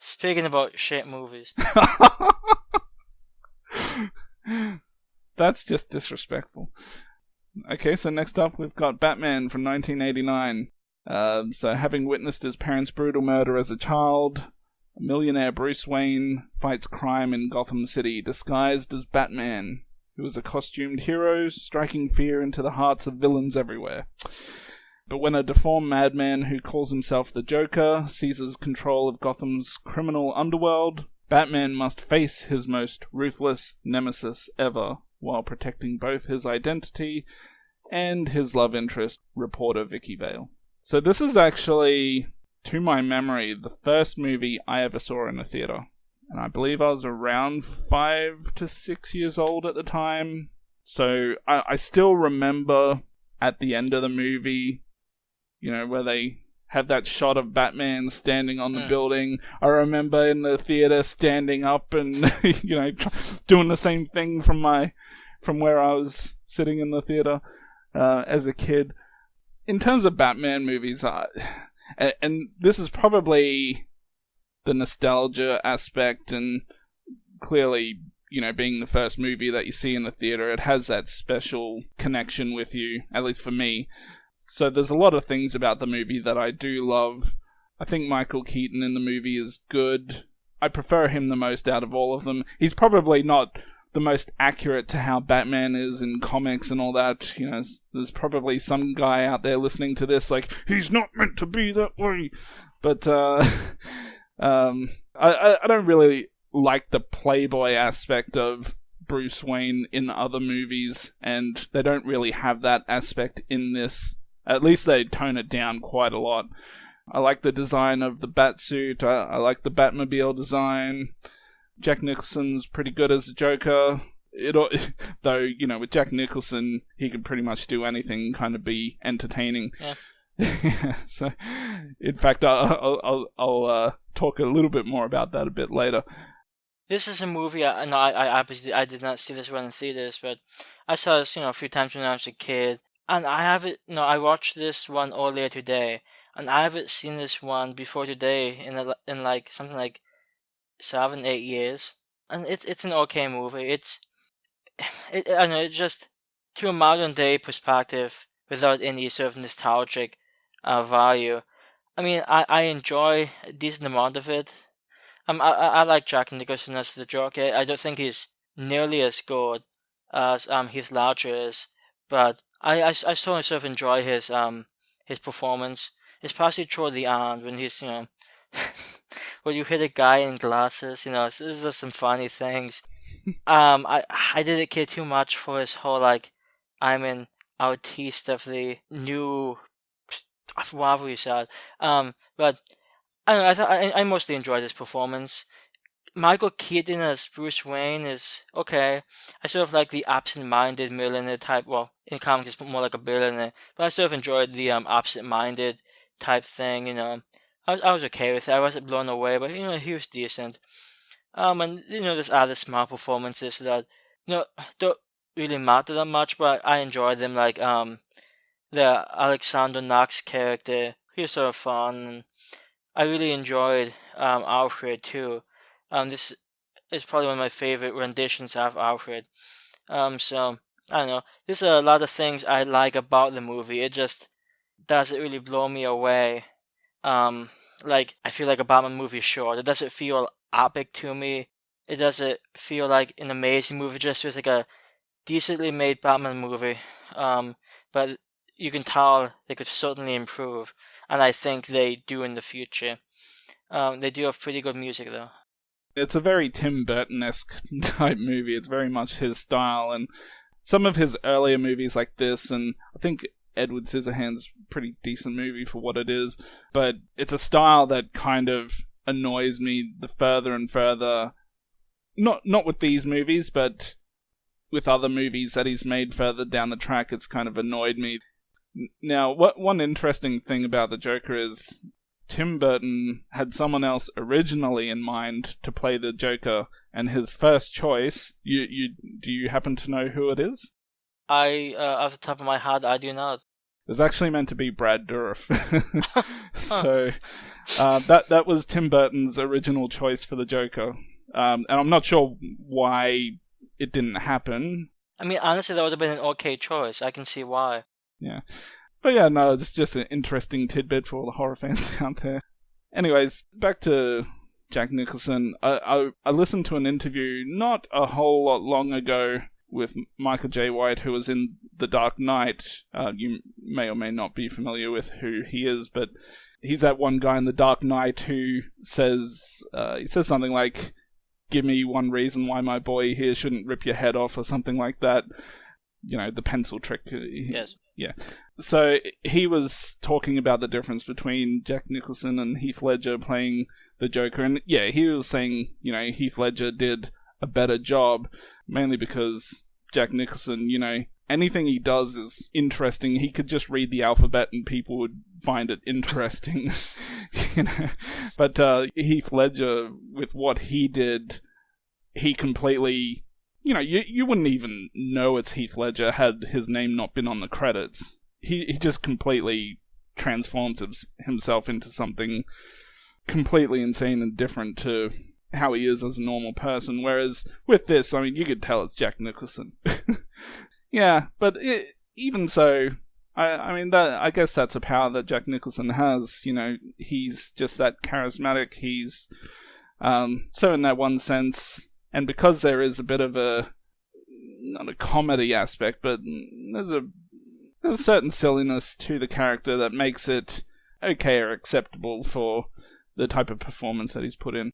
Speaking about shit movies. That's just disrespectful. Okay, so next up we've got Batman from 1989. So having witnessed his parents' brutal murder as a child, millionaire Bruce Wayne fights crime in Gotham City disguised as Batman, who is a costumed hero striking fear into the hearts of villains everywhere. But when a deformed madman who calls himself the Joker seizes control of Gotham's criminal underworld, Batman must face his most ruthless nemesis ever, while protecting both his identity and his love interest, reporter Vicky Vale. So this is actually, to my memory, the first movie I ever saw in a theater. And I believe I was around 5 to 6 years old at the time. So I still remember at the end of the movie, where they have that shot of Batman standing on the building. I remember in the theater standing up and, doing the same thing from where I was sitting in the theater as a kid. In terms of Batman movies, and this is probably the nostalgia aspect, and clearly, being the first movie that you see in the theater, it has that special connection with you, at least for me. So there's a lot of things about the movie that I do love. I think Michael Keaton in the movie is good. I prefer him the most out of all of them. He's probably not the most accurate to how Batman is in comics and all that. You know, there's probably some guy out there listening to this like, he's not meant to be that way. But I don't really like the playboy aspect of Bruce Wayne in other movies, and they don't really have that aspect in this. At least they tone it down quite a lot. I like the design of the Batsuit. I like the Batmobile design. Jack Nicholson's pretty good as a Joker. Though, you know, with Jack Nicholson, he can pretty much do anything and kind of be entertaining. Yeah. So, in fact, I'll talk a little bit more about that a bit later. This is a movie. I obviously I did not see this one in theaters, but I saw this, a few times when I was a kid, and I haven't. I watched this one earlier today, and I haven't seen this one before today in like something like 7-8 years, and it's an okay movie. I know, it's just to a modern day perspective without any sort of nostalgic value. I mean, I enjoy a decent amount of it. I like Jack Nicholson as the Joker. I don't think he's nearly as good as Heath Ledger is, but I still sort of enjoy his performance, especially toward the end when he's when you hit a guy in glasses. This is some funny things. I didn't care too much for his whole like I'm an artiste of the new whatever he said. But I don't know, I mostly enjoyed his performance. Michael Keaton as Bruce Wayne is okay. I sort of like the absent-minded millionaire type. Well, in comics it's more like a billionaire, but I sort of enjoyed the absent-minded type thing. I was okay with it. I wasn't blown away, but he was decent. And there's other small performances that don't really matter that much, but I enjoyed them. Like the Alexander Knox character, he was sort of fun. And I really enjoyed Alfred too. This is probably one of my favorite renditions of Alfred. So I don't know. There's a lot of things I like about the movie. It just doesn't really blow me away. Like I feel like a Batman movie is short. It doesn't feel epic to me. It doesn't feel like an amazing movie. It just feels like a decently made Batman movie. But you can tell they could certainly improve, and I think they do in the future. They do have pretty good music though. It's a very Tim Burton-esque type movie. It's very much his style, and some of his earlier movies like this, and I think Edward Scissorhands' pretty decent movie for what it is, but it's a style that kind of annoys me the further and further. Not with these movies, but with other movies that he's made further down the track, it's kind of annoyed me. Now, one interesting thing about the Joker is Tim Burton had someone else originally in mind to play the Joker, and his first choice, do you happen to know who it is? Off the top of my head, I do not. It's actually meant to be Brad Dourif. So, that was Tim Burton's original choice for the Joker. And I'm not sure why it didn't happen. I mean, honestly, that would have been an okay choice. I can see why. Yeah. But yeah, no, it's just an interesting tidbit for all the horror fans out there. Anyways, back to Jack Nicholson. I listened to an interview not a whole lot long ago with Michael J. White, who was in The Dark Knight. You may or may not be familiar with who he is, but he's that one guy in The Dark Knight who says something like, "Give me one reason why my boy here shouldn't rip your head off," or something like that. The pencil trick. Yes. Yeah. So he was talking about the difference between Jack Nicholson and Heath Ledger playing the Joker. And yeah, he was saying, Heath Ledger did a better job, mainly because Jack Nicholson, anything he does is interesting. He could just read the alphabet and people would find it interesting. But Heath Ledger, with what he did, he completely... you wouldn't even know it's Heath Ledger had his name not been on the credits. He just completely transforms himself into something completely insane and different to how he is as a normal person. Whereas with this, I mean, you could tell it's Jack Nicholson. Yeah, but even so, I guess that's a power that Jack Nicholson has. He's just that charismatic. He's so in that one sense. And because there is a bit of a not a comedy aspect, but there's a certain silliness to the character that makes it okay or acceptable for the type of performance that he's put in.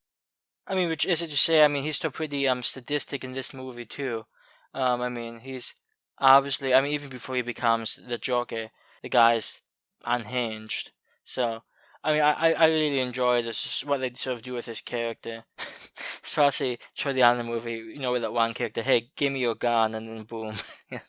I mean, which is it to say? I mean, he's still pretty sadistic in this movie too. I mean, he's obviously. I mean, even before he becomes the Joker, the guy's unhinged. So, I mean, I really enjoy this what they sort of do with his character. Especially toward the end of the movie, you know, with that one character, hey, give me your gun, and then boom. Yeah,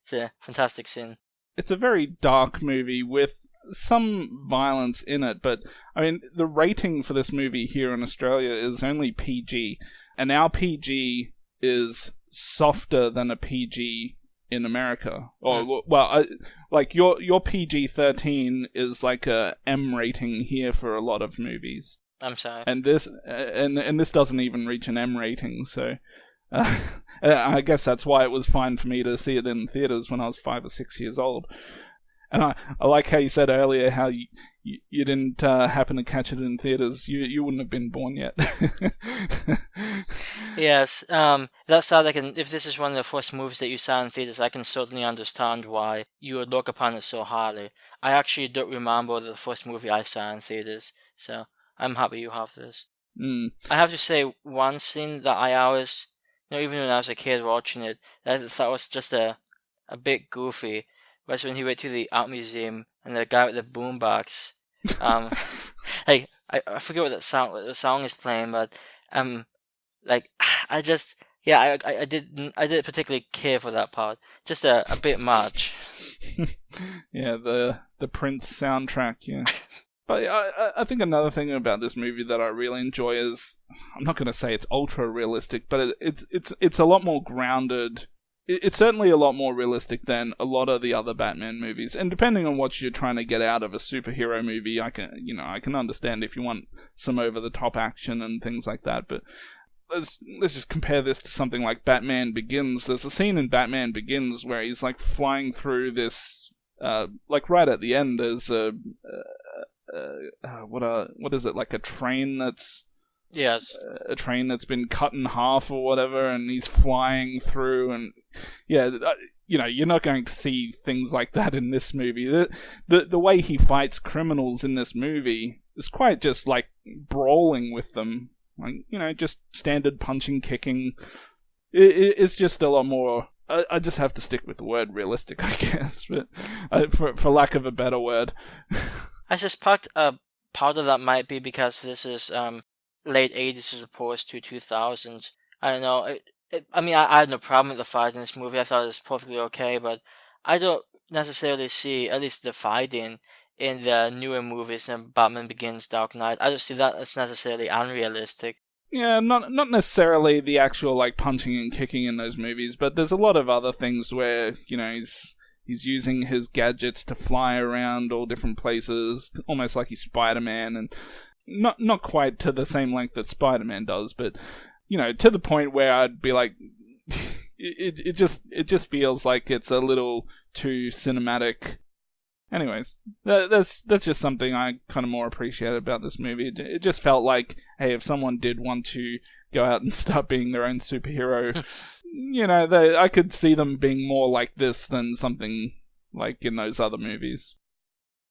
it's a fantastic scene. It's a very dark movie with some violence in it, but I mean, the rating for this movie here in Australia is only PG, and our PG is softer than a PG in America. Or well, like your PG-13 is like a M rating here for a lot of movies. I'm sorry. And this doesn't even reach an M rating, so I guess that's why it was fine for me to see it in theaters when I was 5 or 6 years old. And I like how you said earlier how you didn't happen to catch it in theaters. You wouldn't have been born yet. Yes, that sounds like if this is one of the first movies that you saw in theaters, I can certainly understand why you would look upon it so highly. I actually don't remember the first movie I saw in theaters, so I'm happy you have this. I have to say, one scene that I always, you know, even when I was a kid watching it, that I thought was just a bit goofy, was when he went to the art museum and the guy with the boombox, like I forget what the song is playing, but like I didn't particularly care for that part, just a bit much. Yeah, the Prince soundtrack, yeah. But I think another thing about this movie that I really enjoy is, I'm not going to say it's ultra realistic, but it's a lot more grounded. It's certainly a lot more realistic than a lot of the other Batman movies. And depending on what you're trying to get out of a superhero movie, I can understand if you want some over the top action and things like that. But let's just compare this to something like Batman Begins. There's a scene in Batman Begins where he's like flying through this, like right at the end. There's what is it, like a train that's. Yes. A train that's been cut in half or whatever, and he's flying through, and yeah, you're not going to see things like that in this movie. The way he fights criminals in this movie is quite just like brawling with them, like, just standard punching, kicking. It's just a lot more. I just have to stick with the word realistic, I guess, but for lack of a better word. I suspect part of that might be because this is late 80s as opposed to 2000s. I don't know. I mean, I had no problem with the fight in this movie. I thought it was perfectly okay, but I don't necessarily see, at least the fighting in the newer movies in Batman Begins, Dark Knight. I don't see that as necessarily unrealistic. Yeah, not necessarily the actual like punching and kicking in those movies, but there's a lot of other things where, he's using his gadgets to fly around all different places, almost like he's Spider-Man, and not quite to the same length that Spider-Man does, but to the point where I'd be like, it just feels like it's a little too cinematic. Anyways, that's just something I kind of more appreciate about this movie. It just felt like, hey, if someone did want to go out and start being their own superhero, I could see them being more like this than something like in those other movies.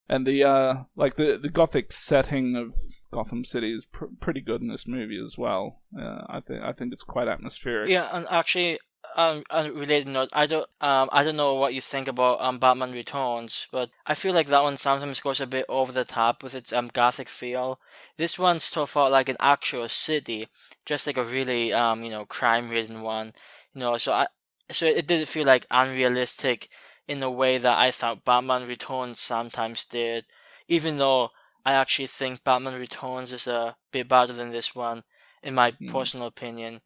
And the gothic setting of Gotham City is pretty good in this movie as well. I think it's quite atmospheric. Yeah, and actually, on a related note, I don't know what you think about Batman Returns, but I feel like that one sometimes goes a bit over the top with its gothic feel. This one still felt like an actual city, just like a really crime-ridden one. So it didn't feel like unrealistic in the way that I thought Batman Returns sometimes did, even though I actually think Batman Returns is a bit better than this one, in my personal opinion.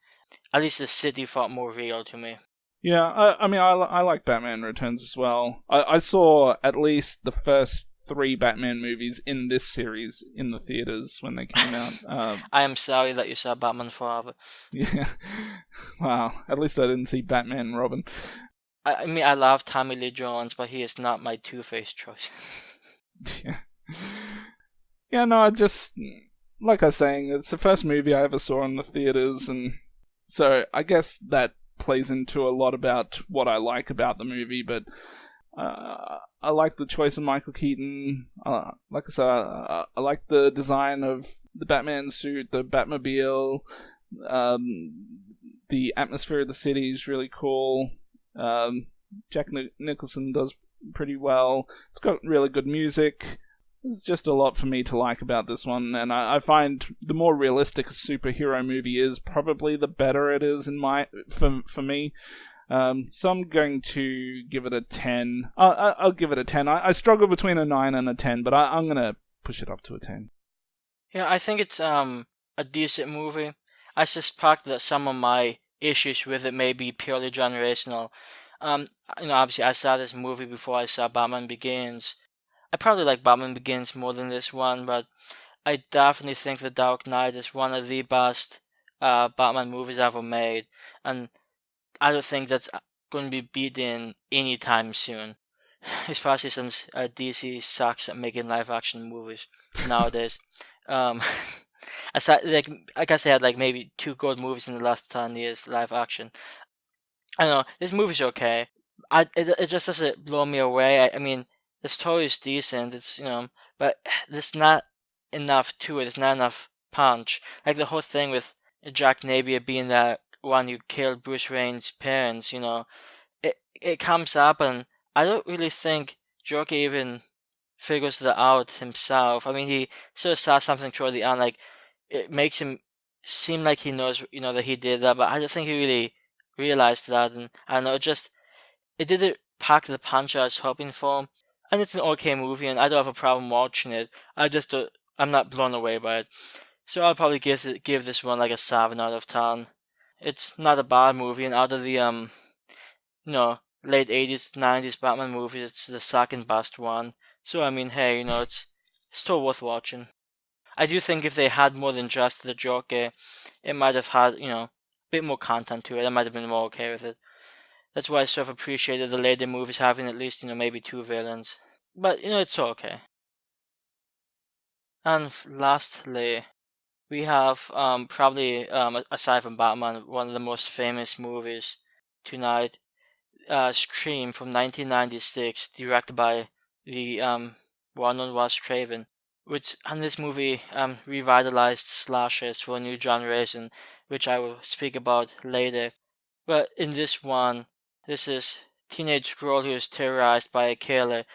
At least the city felt more real to me. Yeah, I mean, I like Batman Returns as well. I saw at least the first 3 Batman movies in this series in the theaters when they came out. I am sorry that you saw Batman Forever. Yeah. Wow, at least I didn't see Batman and Robin. I mean, I love Tommy Lee Jones, but he is not my Two-Face choice. Yeah. Yeah, no, I just, like I was saying, it's the first movie I ever saw in the theaters, and so I guess that plays into a lot about what I like about the movie, but I like the choice of Michael Keaton. Like I said, I like the design of the Batman suit, the Batmobile. The atmosphere of the city is really cool. Jack Nicholson does pretty well. It's got really good music. There's just a lot for me to like about this one, and I find the more realistic a superhero movie is, probably the better it is for me. So I'm going to give it a 10. I'll give it a 10. I struggle between a 9 and a 10, but I'm going to push it up to a 10. Yeah, I think it's a decent movie. I suspect that some of my issues with it may be purely generational. Obviously I saw this movie before I saw Batman Begins. I probably like Batman Begins more than this one, but I definitely think The Dark Knight is one of the best Batman movies ever made, and I don't think that's going to be beaten anytime soon, especially since DC sucks at making live-action movies nowadays. Aside, I guess they had like maybe 2 good movies in the last 10 years live action. I don't know, this movie's okay. It just doesn't blow me away. I mean, the story is decent. It's but there's not enough to it. There's not enough punch. Like the whole thing with Jack Napier being that one who killed Bruce Wayne's parents. It comes up, and I don't really think Joker even figures that out himself. I mean, he sort of saw something toward the end, like it makes him seem like he knows, that he did that, but I don't think he really realized that, and I don't know, it didn't pack the punch I was hoping for, and it's an okay movie, and I don't have a problem watching it. I'm not blown away by it, so I'll probably give this one like a 7 out of 10. It's not a bad movie, and out of the late 80s, 90s Batman movies, it's the second best one. So I mean, hey, it's still worth watching. I do think if they had more than just the Joker, it might have had, a bit more content to it. I might have been more okay with it. That's why I sort of appreciated the later movies having at least, maybe 2 villains. But, it's okay. And lastly, we have probably, aside from Batman, one of the most famous movies tonight, Scream from 1996, directed by the well-known Wes Craven, and this movie revitalized slashers for a new generation, which I will speak about later. But in this one, this is teenage girl who is terrorized by a killer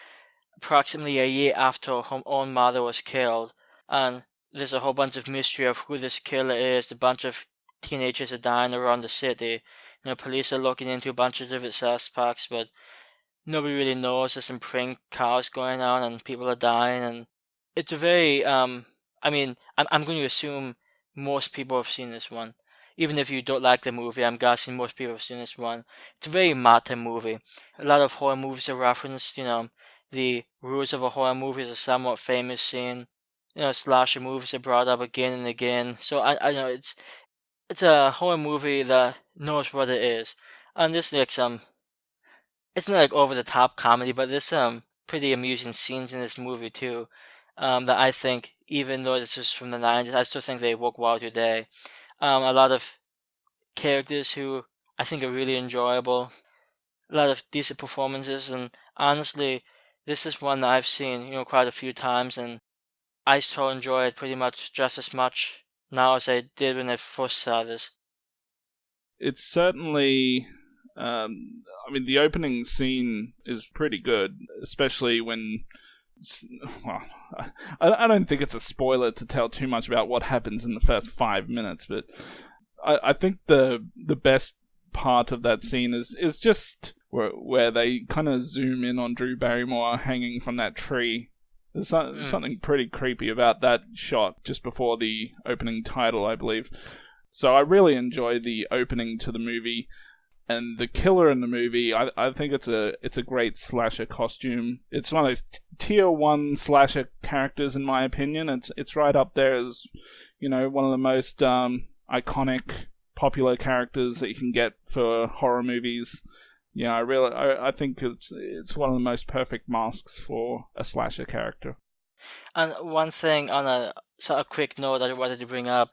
approximately a year after her own mother was killed, and there's a whole bunch of mystery of who this killer is. A bunch of teenagers are dying around the city. Police are looking into a bunch of different suspects, but nobody really knows. There's some prank calls going on, and people are dying, and it's a very I'm going to assume most people have seen this one. Even if you don't like the movie, I'm guessing most people have seen this one. It's a very meta movie. A lot of horror movies are referenced. The rules of a horror movie is a somewhat famous scene. Slasher movies are brought up again and again. So I know it's a horror movie that knows what it is. And this like it's not like over the top comedy, but there's some pretty amusing scenes in this movie too. That I think, even though this is from the 90s, I still think they work well today. A lot of characters who I think are really enjoyable. A lot of decent performances, and honestly, this is one that I've seen, quite a few times, and I still enjoy it pretty much just as much now as I did when I first saw this. It's certainly, the opening scene is pretty good, especially when, well, I don't think it's a spoiler to tell too much about what happens in the first 5 minutes, but I think the best part of that scene is just where they kind of zoom in on Drew Barrymore hanging from that tree. There's something pretty creepy about that shot just before the opening title, I believe. So I really enjoy the opening to the movie, and the killer in the movie. I think it's a great slasher costume. It's one of those tier 1 slasher characters, in my opinion. It's right up there as one of the most iconic, popular characters that you can get for horror movies. Yeah, I think it's one of the most perfect masks for a slasher character. And one thing on a sort of quick note I wanted to bring up,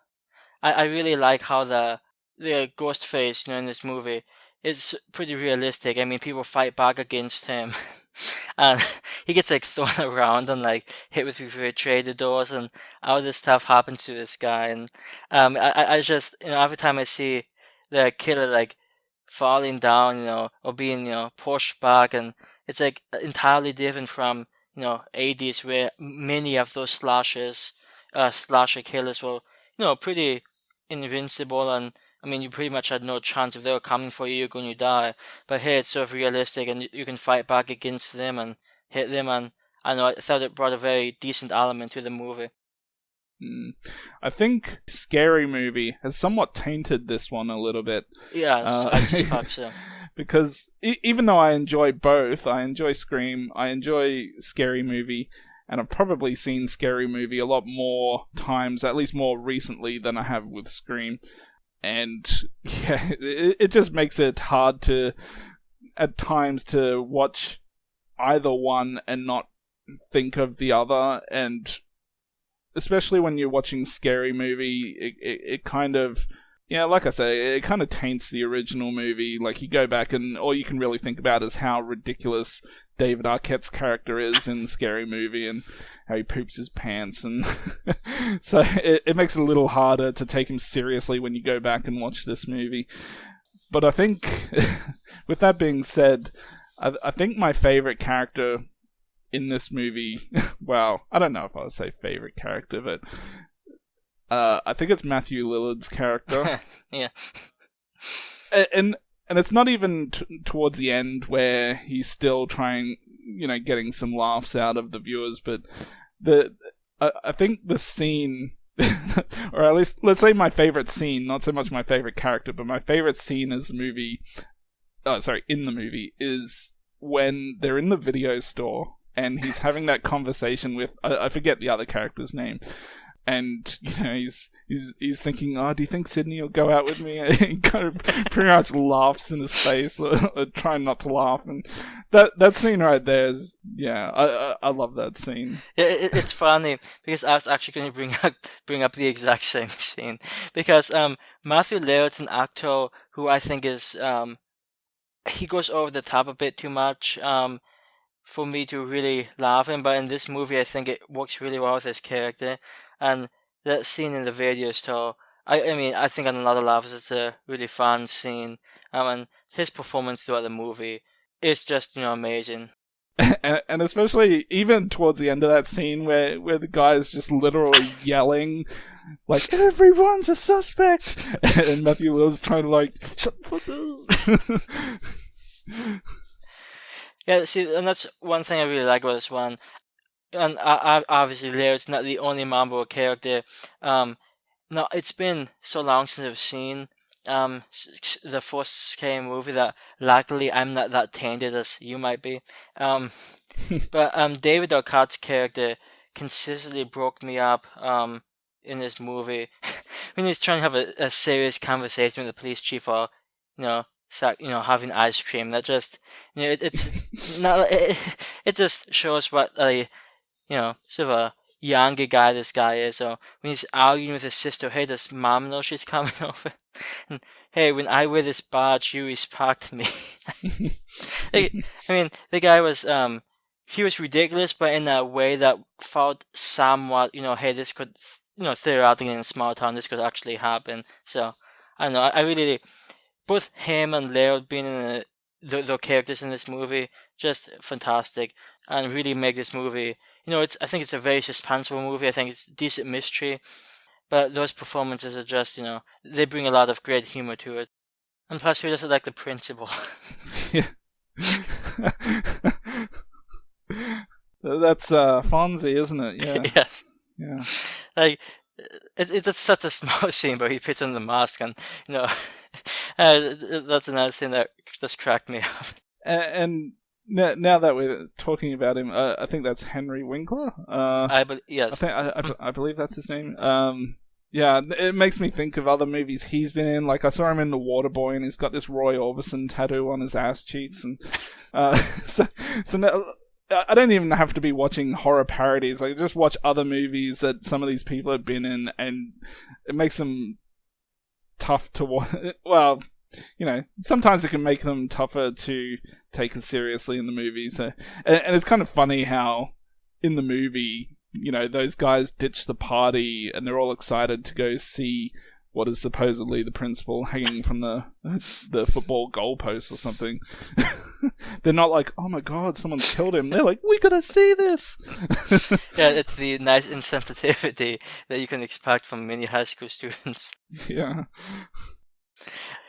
I really like how the ghost face, in this movie, it's pretty realistic. I mean, people fight back against him, and he gets like thrown around and like hit with refrigerator doors, and all this stuff happens to this guy. And I just every time I see the killer like falling down, or being pushed back, and it's like entirely different from 80s where many of those slasher killers were pretty invincible, and I mean, you pretty much had no chance. If they were coming for you, you're going to die. But here, it's sort of realistic, and you can fight back against them and hit them. And I thought it brought a very decent element to the movie. I think Scary Movie has somewhat tainted this one a little bit. Yeah, I suspect so. Because even though I enjoy both, I enjoy Scream, I enjoy Scary Movie, and I've probably seen Scary Movie a lot more times, at least more recently, than I have with Scream. And yeah, it just makes it hard at times to watch either one and not think of the other. And especially when you're watching Scary Movie, it kind of, like I say, it kind of taints the original movie. Like, you go back and all you can really think about is how ridiculous David Arquette's character is in Scary Movie and how he poops his pants, and so it makes it a little harder to take him seriously when you go back and watch this movie. But I think, with that being said, I think my favorite character in this movie, well, I don't know if I would say favorite character, but I think it's Matthew Lillard's character. Yeah. And it's not even towards the end where he's still trying, getting some laughs out of the viewers, but I think the scene, or at least let's say my favorite scene, not so much my favorite character, but my favorite scene in the movie is when they're in the video store and he's having that conversation with, I forget the other character's name. And, he's thinking, do you think Sydney will go out with me? And he kind of pretty much laughs in his face, or trying not to laugh. And that scene right there is, I love that scene. Yeah, it's funny, because I was actually going to bring up the exact same scene. Because Matthew Lillard's an actor who I think is, he goes over the top a bit too much for me to really laugh him. But in this movie, I think it works really well with his character. And that scene in the video store, I mean, I think on a lot of levels it's a really fun scene. And his performance throughout the movie is just, amazing. And especially even towards the end of that scene where the guy is just literally yelling, like, everyone's a suspect! And Matthew Lillard's trying to, like, shut the fuck up. Yeah, see, and that's one thing I really like about this one. And obviously, Laird's not the only memorable character. No, it's been so long since I've seen the first Scary movie that luckily I'm not that tainted as you might be. But David Arquette's character consistently broke me up in this movie when he's trying to have a serious conversation with the police chief, or having ice cream. That just it's not. It just shows what sort of a younger guy this guy is. So when he's arguing with his sister, hey, does mom know she's coming over? And hey, when I wear this badge, you respect me. I mean, the guy was he was ridiculous, but in a way that felt somewhat, hey, this could, theoretically in a small town, this could actually happen. So I don't know. I really, both him and Laird being in the characters in this movie, just fantastic, and really make this movie. I think it's a very suspenseful movie. I think it's decent mystery, but those performances are just, they bring a lot of great humor to it. And plus, we just like the principal. Yeah. That's Fonzie, isn't it? Yeah. Yes. Yeah. Like, it's such a small scene, but he puts on the mask, and, that's another scene that just cracked me up. And now that we're talking about him, I think that's Henry Winkler. Yes. I believe that's his name. Yeah, it makes me think of other movies he's been in. Like, I saw him in The Waterboy, and he's got this Roy Orbison tattoo on his ass cheeks, and so now I don't even have to be watching horror parodies. I just watch other movies that some of these people have been in, and it makes them tough to watch. Well, sometimes it can make them tougher to take us seriously in the movies. And it's kind of funny how in the movie, those guys ditch the party and they're all excited to go see what is supposedly the principal hanging from the football goalpost or something. They're not like, oh my god, someone's killed him. They're like, we gotta see this. Yeah, it's the nice insensitivity that you can expect from many high school students. Yeah.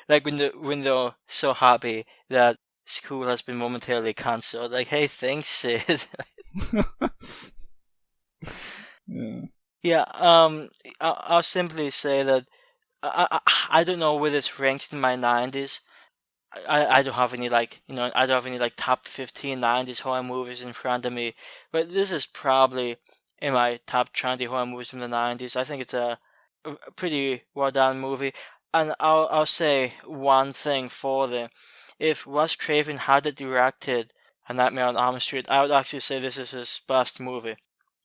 Like when they're so happy that school has been momentarily cancelled. Like, hey, thanks, Sid. Yeah. Yeah, I'll simply say that I don't know whether it's ranked in my 90s. I don't have any I don't have any top 15 90s horror movies in front of me, but this is probably in my top 20 horror movies from the 90s. I think it's a pretty well done movie, and I'll say one thing for them. If Wes Craven had directed A Nightmare on Elm Street, I would actually say this is his best movie.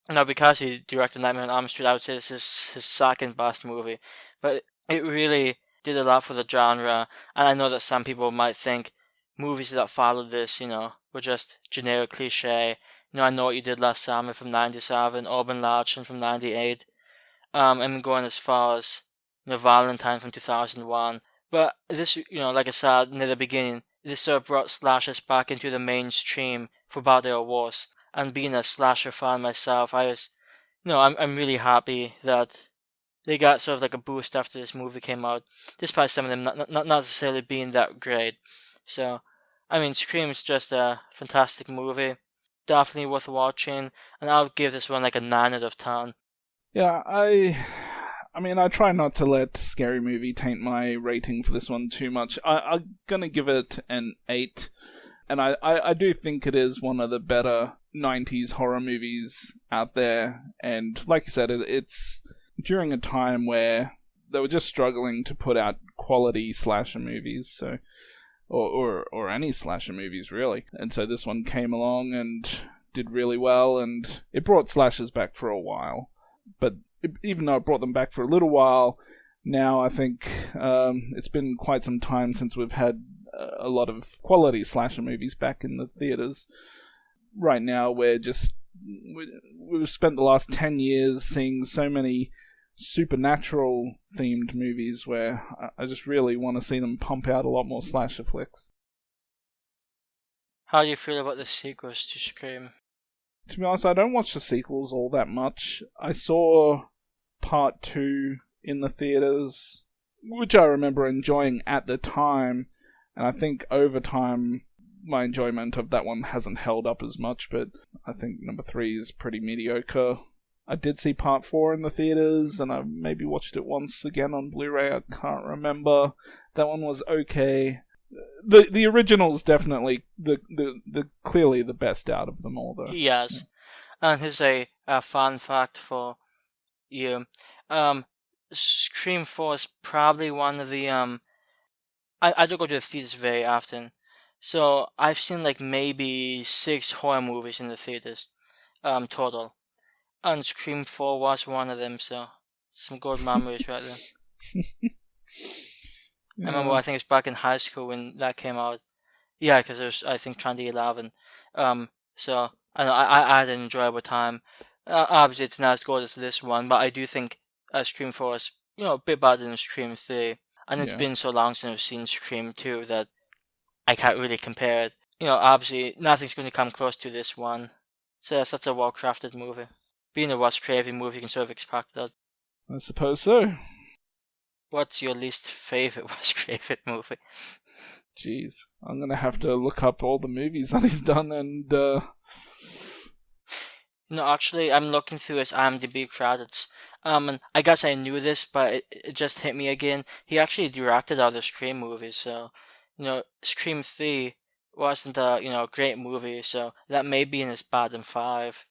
Now, because he directed Nightmare on Elm Street, I would say this is his second best movie. But it really did a lot for the genre, and I know that some people might think movies that followed this, were just generic cliche. I Know What You Did Last Summer from 97, Urban Legend from 98, and going as far as, Valentine from 2001. But this, like I said near the beginning, this sort of brought slashers back into the mainstream for better or worse. And being a slasher fan myself, I was, I'm really happy that they got sort of like a boost after this movie came out, despite some of them not necessarily being that great. So, I mean, Scream is just a fantastic movie, definitely worth watching, and I'll give this one like a 9 out of 10. Yeah, I mean, I try not to let Scary Movie taint my rating for this one too much. I'm gonna give it an 8. And I do think it is one of the better 90s horror movies out there. And like you said, it's during a time where they were just struggling to put out quality slasher movies, so or any slasher movies, really. And so this one came along and did really well, and it brought slashers back for a while. But even though it brought them back for a little while, now I think it's been quite some time since we've had a lot of quality slasher movies back in the theaters. Right now, we've spent the last 10 years seeing so many supernatural themed movies where I just really want to see them pump out a lot more slasher flicks. How do you feel about the sequels to Scream? To be honest, I don't watch the sequels all that much. I saw part 2 in the theaters, which I remember enjoying at the time. And I think over time, my enjoyment of that one hasn't held up as much, but I think number 3 is pretty mediocre. I did see part 4 in the theaters, and I maybe watched it once again on Blu-ray. I can't remember. That one was okay. The original's definitely the clearly the best out of them all, though. Yes, and here's a fun fact for you. Scream 4 is probably one of the I don't go to the theaters very often, so I've seen like maybe 6 horror movies in the theaters, total. And Scream 4 was one of them, so some good memories right there. Yeah. I remember, I think it was back in high school when that came out. Yeah, because it was, I think, 2011. So I had an enjoyable time. Obviously, it's not as good as this one, but I do think Scream 4 is, a bit better than Scream 3. And it's been so long since I've seen Scream 2 that I can't really compare it. Obviously, nothing's going to come close to this one. So it's such a well-crafted movie. Being a Wes Craven movie, you can sort of expect that. I suppose so. What's your least favorite Wes Craven movie? Jeez, I'm going to have to look up all the movies that he's done and... Actually, I'm looking through his IMDb credits. And I guess I knew this, but it just hit me again. He actually directed other Scream movies, so, Scream 3 wasn't a, great movie, so that may be in his bottom 5.